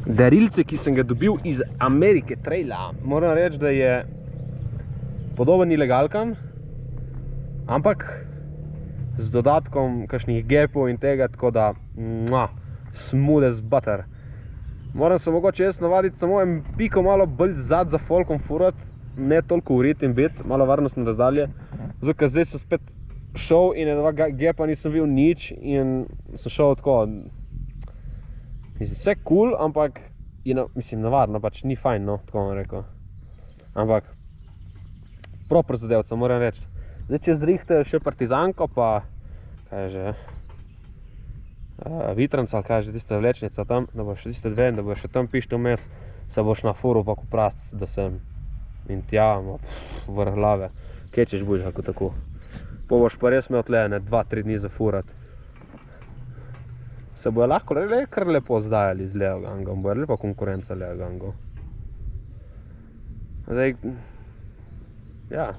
Darilce, ki sem ga dobil iz Amerike Traila. Moram reči, da je podoben ilegalkam, ampak z dodatkom kakšnih gapov in tega, tako da smooth as butter. Moram se mogoče jaz navaditi samo en piko malo bolj zad za folkom furat, ne toliko urit in bit, malo varnostne razdalje. Zato, ker zdaj sem spet šel in dva gapa nisem videl nič in sem šel tako. Mislim, vse cool, ampak mislim, navadno, pač ni fajn, no, tako bom rekel. Ampak proper zadevca, moram reči. Zdaj, če zrihtajo še partizanko, pa kaj je že, vitranca, ali kaj je že tista vlečnica tam, da boš še tiste dve, da boš še tam pištel mes, se boš na furu pa kuprast, da sem in tja, vrh glave. Kečeš boš kako tako. Pa boš pa res imel tle 2-3 dni za furat. Se bojo lahko kar lepo zdajali z Leo Gangom, bojo lepa konkurenca Leo Gangov. Zdaj, ja,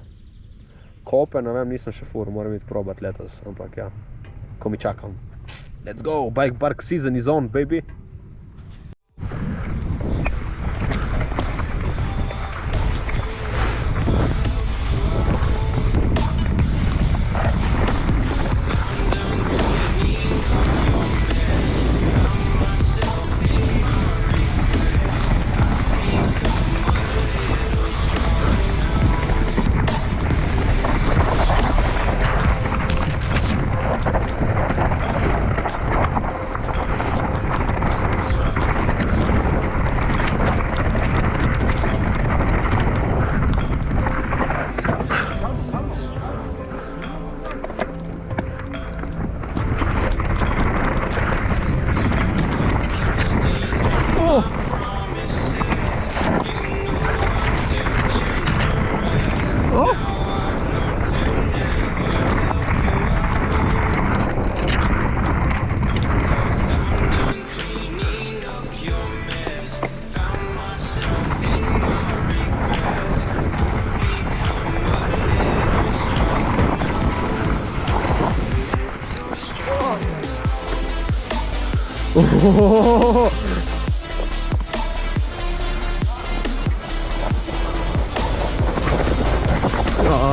kope, ne vem, nisem še fur, moram iti probat letos, ampak ja, ko mi čakam. Let's go, bike park season is on, baby!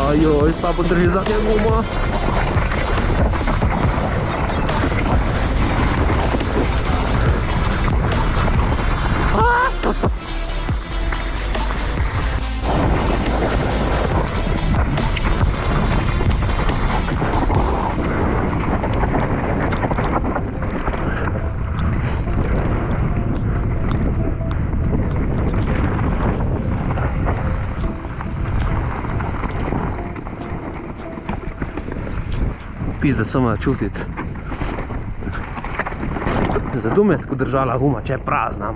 Ajoj, slabo drži zadnja guma. Pizda samo čutiti. Zato me je tako držala guma, če je prazna.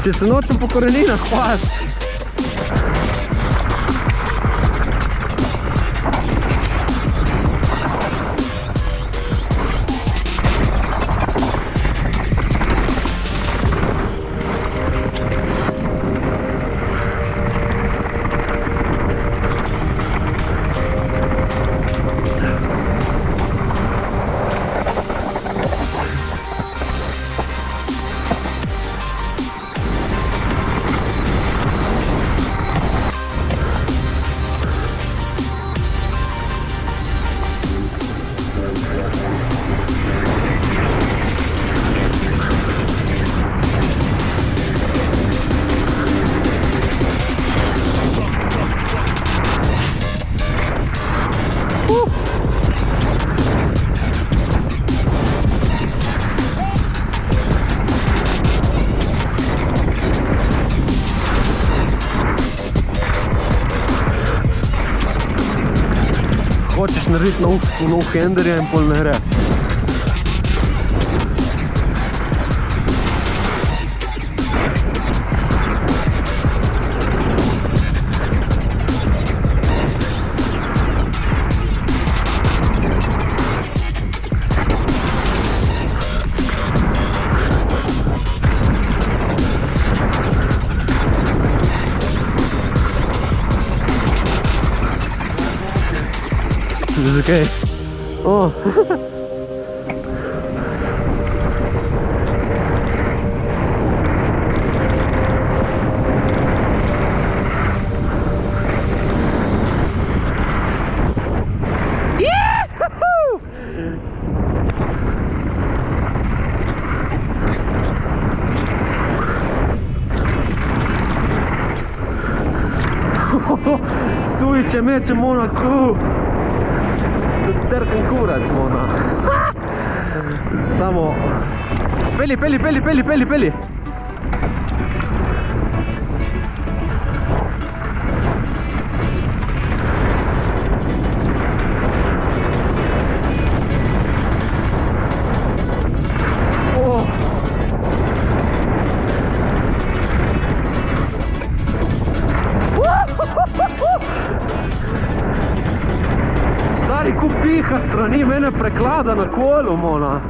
Če se nočem po koreninah past. narediti nov henderja in pol ne gre. Is it okay? Oh. Sujiče mečemo na kruh. Trken kurac, mona. Samo... Peli! Stari, ko piha strani mene preklada na kolu, mona.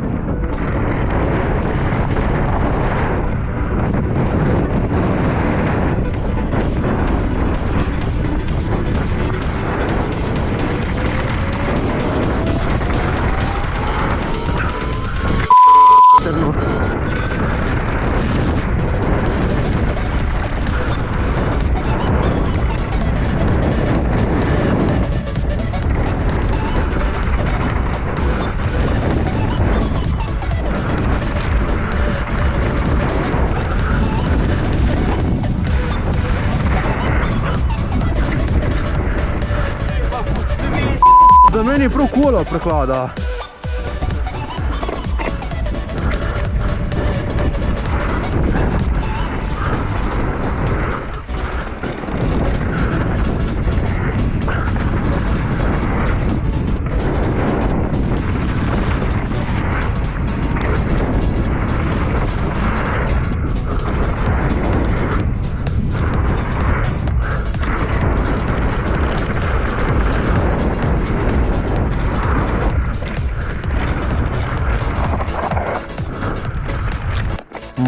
Da meni prav kola preklada.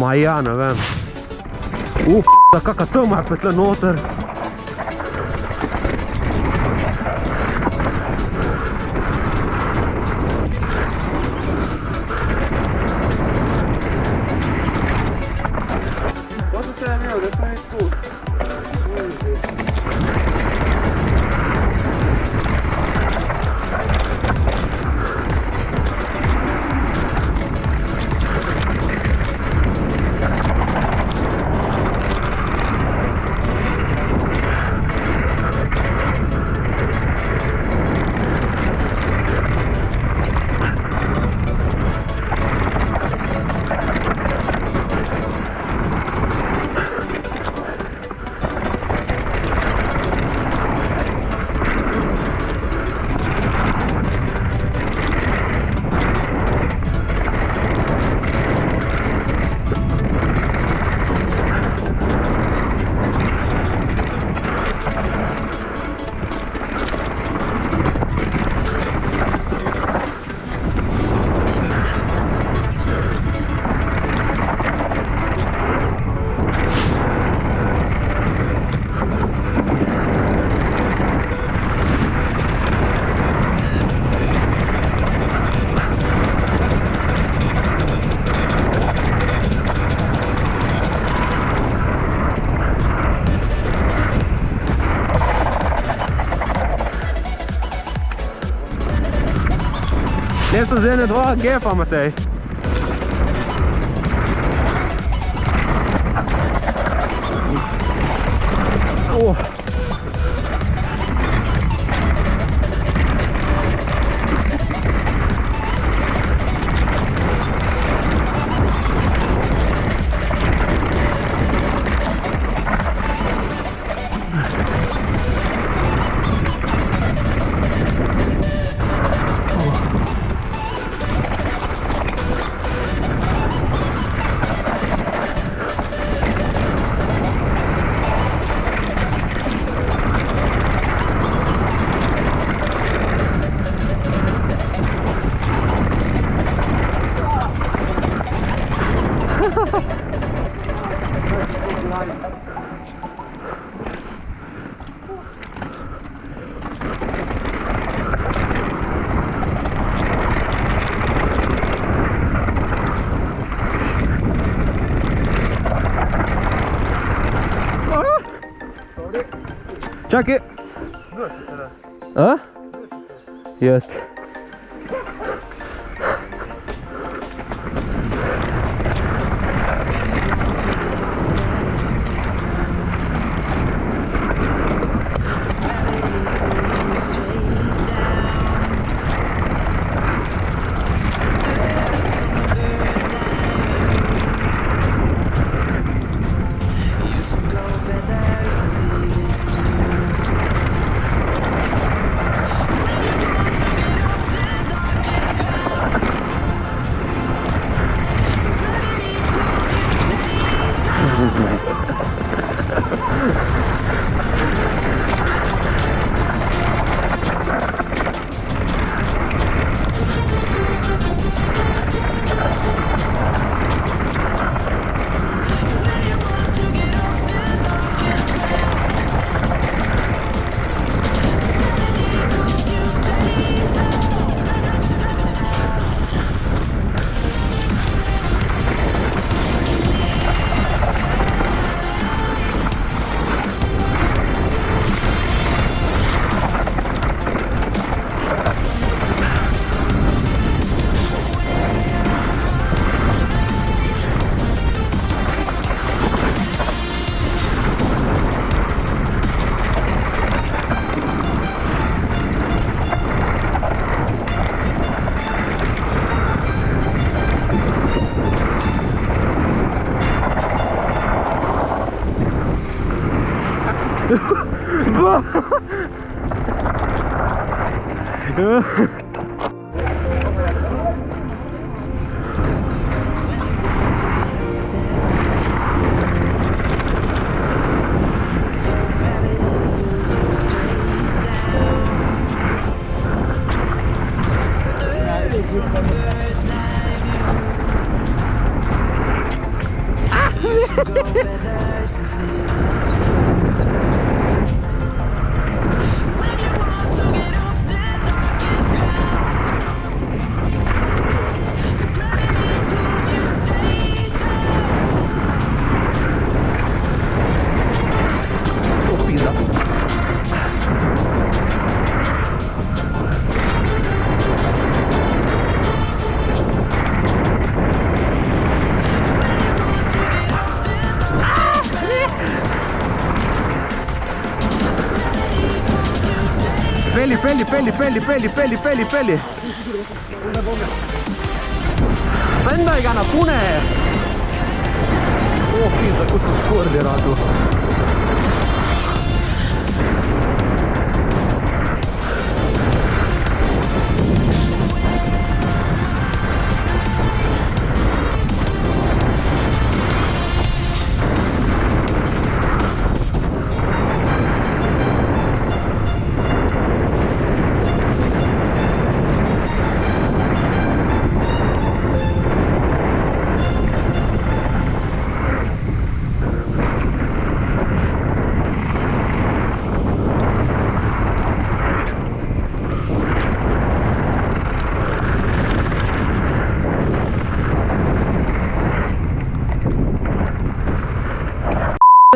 Ma ja, ne vem. Da kaka tema je petle noter. What is that now? That's very cool. Lep so zdaj dva gepa, Matej. Čakaj. A? Jest. Peli. Prendai ga napune! Oh, pizza, kako skordi rado.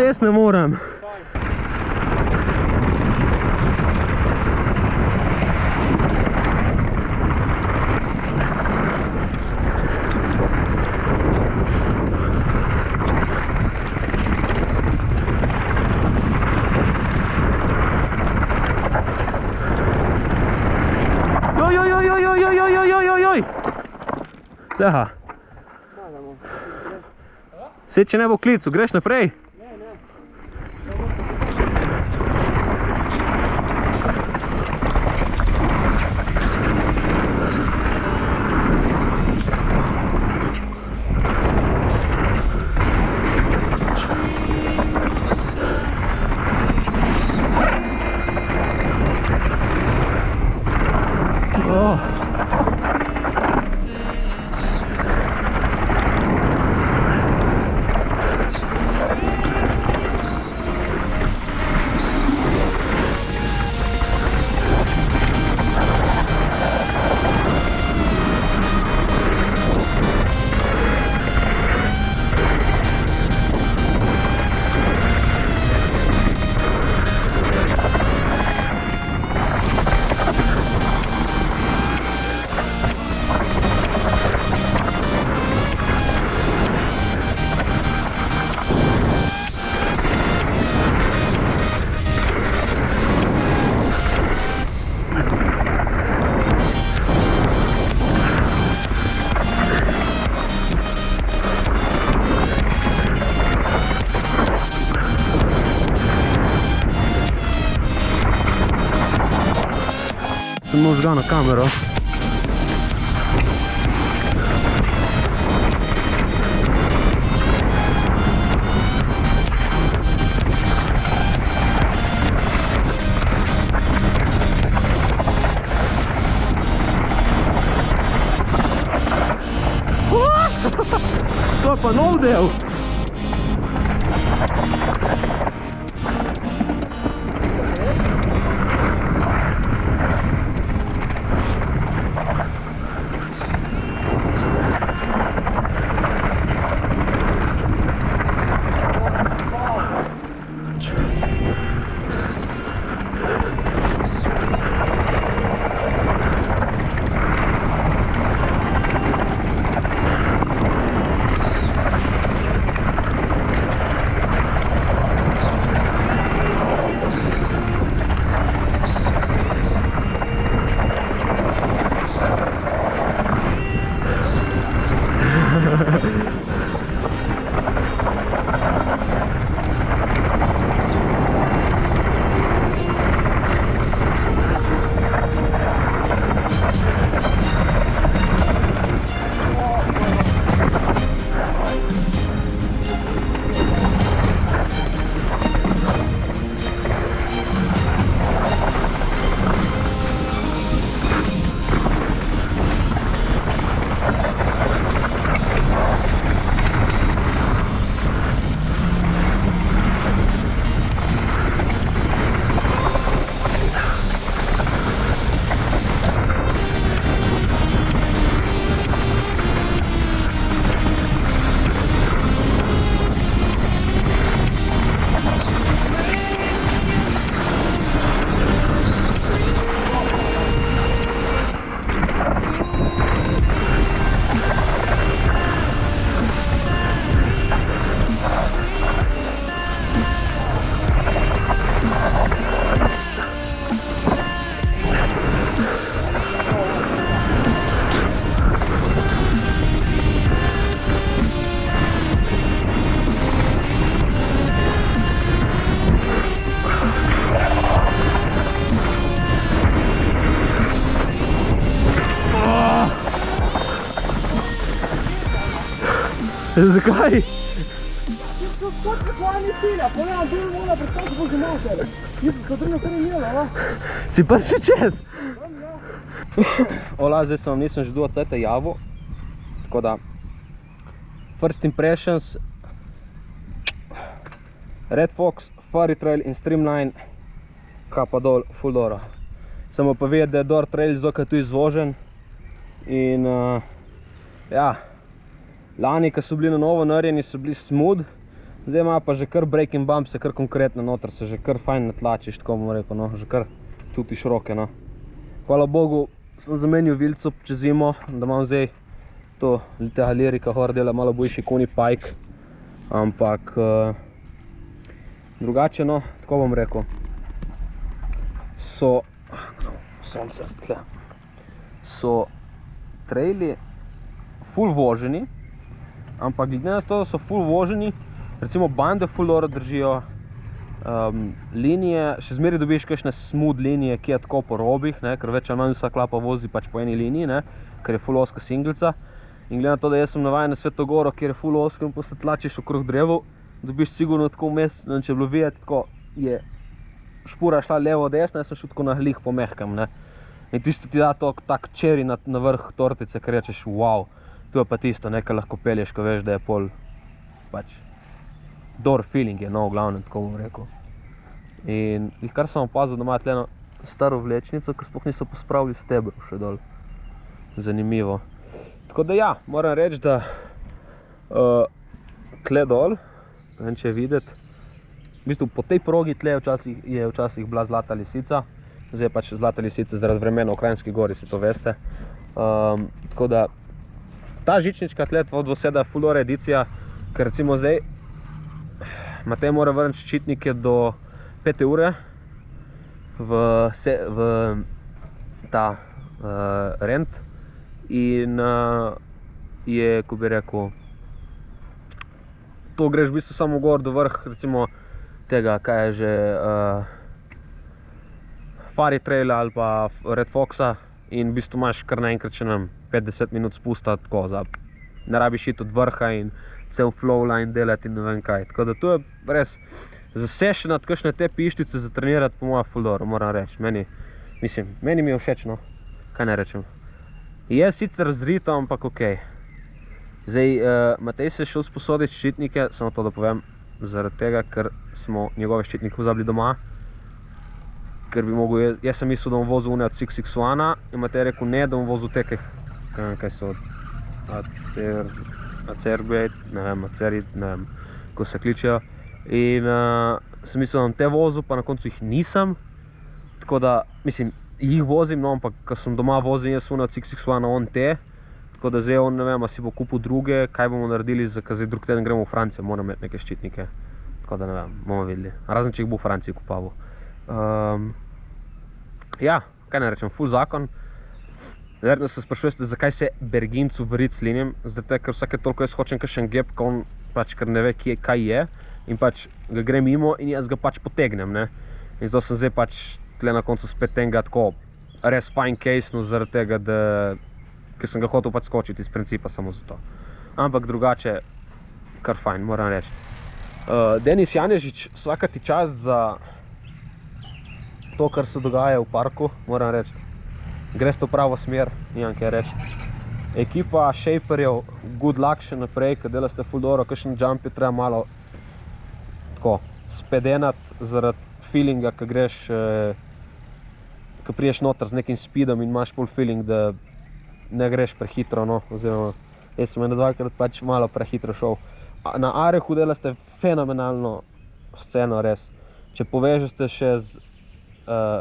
Jaz ne morem. Joj. Ceha. Saj, če ne bo klicu, greš naprej? zažgano kamero. To je pa nov del. Zakaj? Si pa še čez? Ola, zdaj sem vam nisem že duo cajta javil. Tako da, first impressions, Red Fox, Furry Trail in Streamline, kapa dol, full dobro. Samo pa vedeti, da je door trail zelo tu izvožen. In ja, lani, ko so bili na novo narejeni, so bili smooth, zdaj ima pa že kar breaking bump, se kar konkretno noter, se že kar fajn natlačiš, tako bom rekel, no, že kar čutiš roke, no. Hvala Bogu, sem zamenil vilco čez zimo, da imam zdaj to, tega Lyrika Hordela, malo boljši koni pike, ampak drugače, no, tako bom rekel, so, sonce, tle, so traili full voženi, ampak glede na to, da so full voženi, recimo bande full dobro držijo, linije, še zmeraj dobiš kakšne smooth linije, ki je tako po robih, ne, ker več ali manj vsa klapa vozi pač po eni liniji, ne, ker je full oska singlica. In glede na to, da jaz sem navajen na Svetogoro, kjer je full oska in pa se tlačiš okrog drevov, dobiš sigurno tako vmes, če je bilo videti, tako je špura šla levo-desno, jaz sem šel tako na glih po mehkem, ne. In tisto ti da tak čeri na vrh tortice, ker rečeš, wow, to je pa tisto, nekaj lahko pelješ, ko veš, da je pol, pač, door feeling je, no, v glavnem, tako bom rekel. In kar sem opazil, da ima tle eno staro vlečnico, ko sploh niso pospravili stebrov še dol. Zanimivo. Tako da ja, moram reči, da tle dol, ne vem, če je videti, v bistvu po tej progi tle je včasih bila Zlata lisica, zdaj je pač Zlata lisica zaradi vremena v Kranjski gori, si to veste. Tako da ta žičnička tle dvoseda je full dobro edicija, ker recimo zdaj Matej mora vrniti ščitnike do 5. ure v ta rent in je, ko bi rekel, to greš v bistvu samo gor do vrh, recimo tega, kaj je že, Furry Traila ali pa Red Foxa, in v bistvu imaš kar naenkrat še 50 minut spusta tako, ne rabiš iti od vrha in cel flowline delati in ne vem kaj. Tako da to je res za sessionat kakšne te piščice za trenirati po moja ful dobro, moram reči. Meni mi je všeč, no, kaj ne rečem. Je sicer razrito, ampak okej. Zdaj, Matej se je šel sposoditi ščitnike, samo to da povem, zaradi tega, ker smo njegove ščitnike vzabili doma. Ker bi mogel, jaz sem mislil, da bom vozil une od 661 in Matej je rekel ne, da bom vozil te, kaj so od Acerbate, ne vem, ko se kličejo. In sem mislil, da bom te vozil, pa na koncu jih nisem. Tako da, mislim, jih vozim, no, ampak ko sem doma vozil, jaz une od 661 on te. Tako da zdaj on, ne vem, a si bo kupil druge, kaj bomo naredili, ker zdaj drug teden gremo v Francijo, moram imeti neke ščitnike. Tako da ne vem, bomo videli. Razen, če jih bo v Franciji kupavil. Ja, kaj ne rečem, ful zakon. Verjetno se sprašujete, zakaj se Bergincu v Ritzlinim, zaradi tega, ker vsake toliko jaz hočem kakšen gap, ko on pač ker ne ve, kaj je, in pač ga gre mimo in jaz ga pač potegnem, ne. In zato sem zdaj pač tle na koncu spet tega tako res fine case-no, zaradi tega, ker sem ga hotel pač skočiti iz principa samo zato. Ampak drugače, kar fajn, moram reči. Denis Janežič, svaka ti čast za to, kar se dogaja v parku, moram reči. Greš to pravo smer, nimam kaj reči. Ekipa shaperjev, good luck še naprej, ker delate ful dobro, kakšen jump je treba malo tako spedenati zaradi feelinga, ko greš, ko priješ noter z nekim speedom in imaš pol feeling, da ne greš prehitro, no, oziroma jaz sem dvakrat pač malo prehitro šel. Na Arehu delate fenomenalno sceno, res. Če povežete še z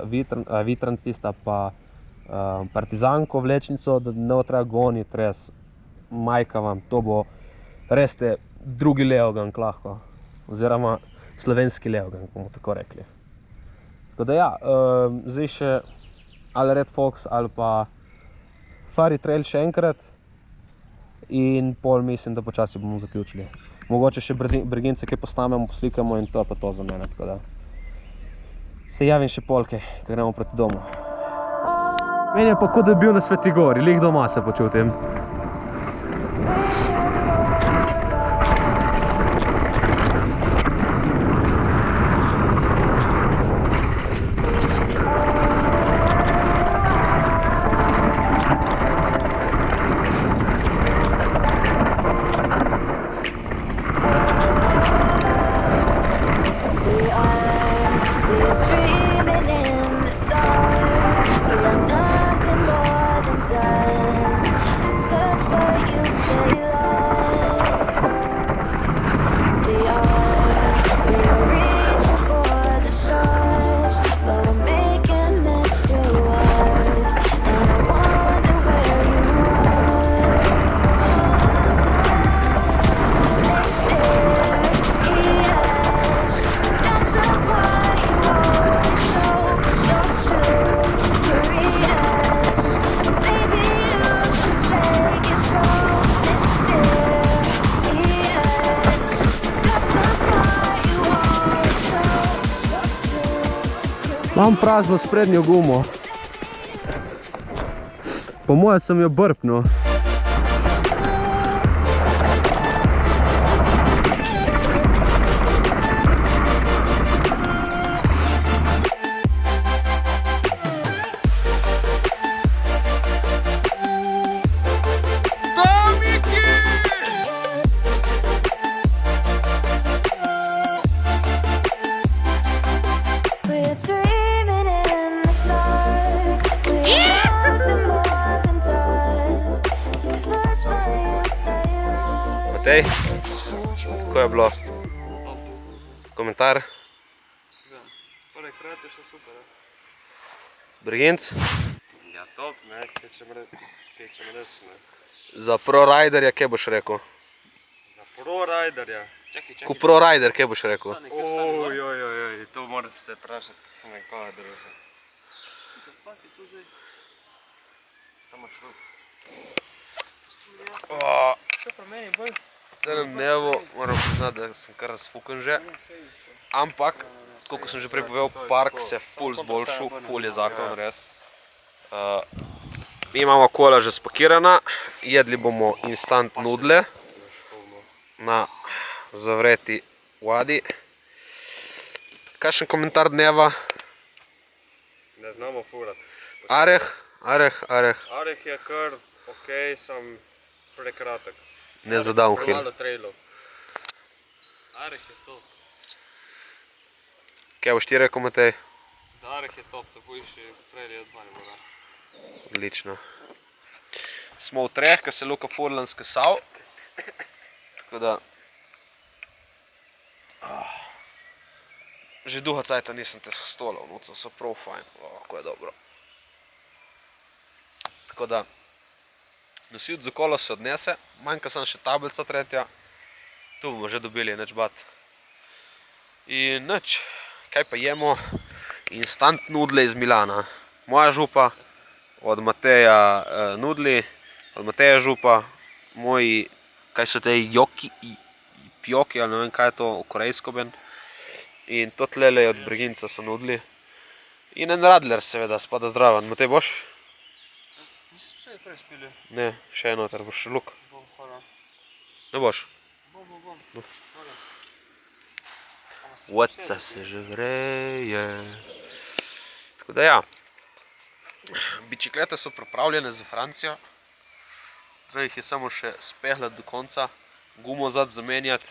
Vitranc tista pa Partizanko vlečnico, da ne bo treba goniti, res, majka vam, to bo res te drugi Leogang lahko, oziroma slovenski Leogang, bomo tako rekli. Tako da ja, zdaj še ali Red Fox ali pa Fari Trail še enkrat in pol mislim, da počasi bomo zaključili. Mogoče še Bregince kaj posnamemo, poslikamo in to je pa to za mene, tako da se javim še polke, ko gremo proti domu. Meni je pa kot da je bil na Sveti Gori, lih doma se počutim. Imam prazno sprednjo gumo. Po moje sem jo brpnil. Matej, kako je bilo? Komentar? Poleg krat je še super. Breginc? Ja, top, ne, kaj če me reči, ne. Za pro-riderja, kaj boš rekel? Za pro-riderja? Ko pro-rider, kaj boš rekel? Ojojojoj, to morate vprašati s nekoga druga. Kaj je tu zdaj? Tam imaš rok. Kaj pa meni bolj? V celem dnevu moram priznati, da sem kar razfukan že. Ampak, tako kot sem že prej povedal, park se je ful zboljšal, ful je zakon, res. Mi imamo kola že spakirana, jedli bomo instant nudle na zavreti vadi. Kakšen komentar dneva? Ne znamo furati. Areh. Areh je kar ok, sam prekratek. Ne za downhill. Premalo trailov. Areh je top. Kaj boš ti rekel, Matej? Da Areh je top, tako išče traili od 2 ne mora. Odlično. Smo v treh, ker se je Luka Furlan skesal. Tako da... Že duha cajta nisem te stolal, noco so prav fajn. Kako je dobro. Tako da... Nosilc za kolo se odnese, manjka samo še tablica tretja. Tu bomo že dobili, nič bat. In nič, kaj pa jemo? Instant nudle iz Milana. Moja župa, od Mateja nudli, od Mateja župa, moji, kaj so te pjoki, ali ne vem kaj je to, korejsko ben. In to tlele od Breginca so nudli. In en radler seveda, spada zraven. Matej boš? Nisem vse prej spili. Ne, še enotar, boš še luk. Bom, hvala. Ne boš? Bom. Hvala. Vodca se že greje. Tako da ja. Biciklete so pripravljene za Francijo. Treba jih je samo še spehlati do konca, gumo zad zamenjati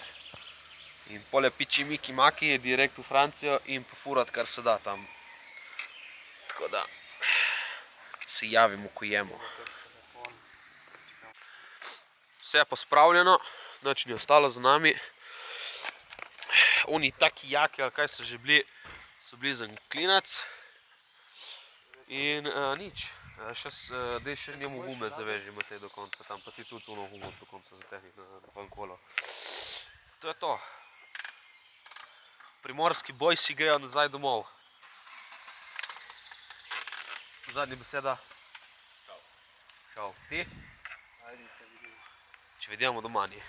in pole piči miki maki je direkt v Francijo in pofurati kar se da tam. Tako da se javimo, ko jemo. Vse je pospravljeno, nič ni ostalo za nami. Oni taki jaki, ali kaj so že bili, so bili za klinac. In nič, dej še njemu gume zavežimo te do konca, tam pa ti tudi ono gumo do konca zatehniti na tvojem kolo. To je to. Primorski bojsi grejo nazaj domov. Zadnja beseda. Čau. Ti? Ajde se vidimo. Ci vediamo domani.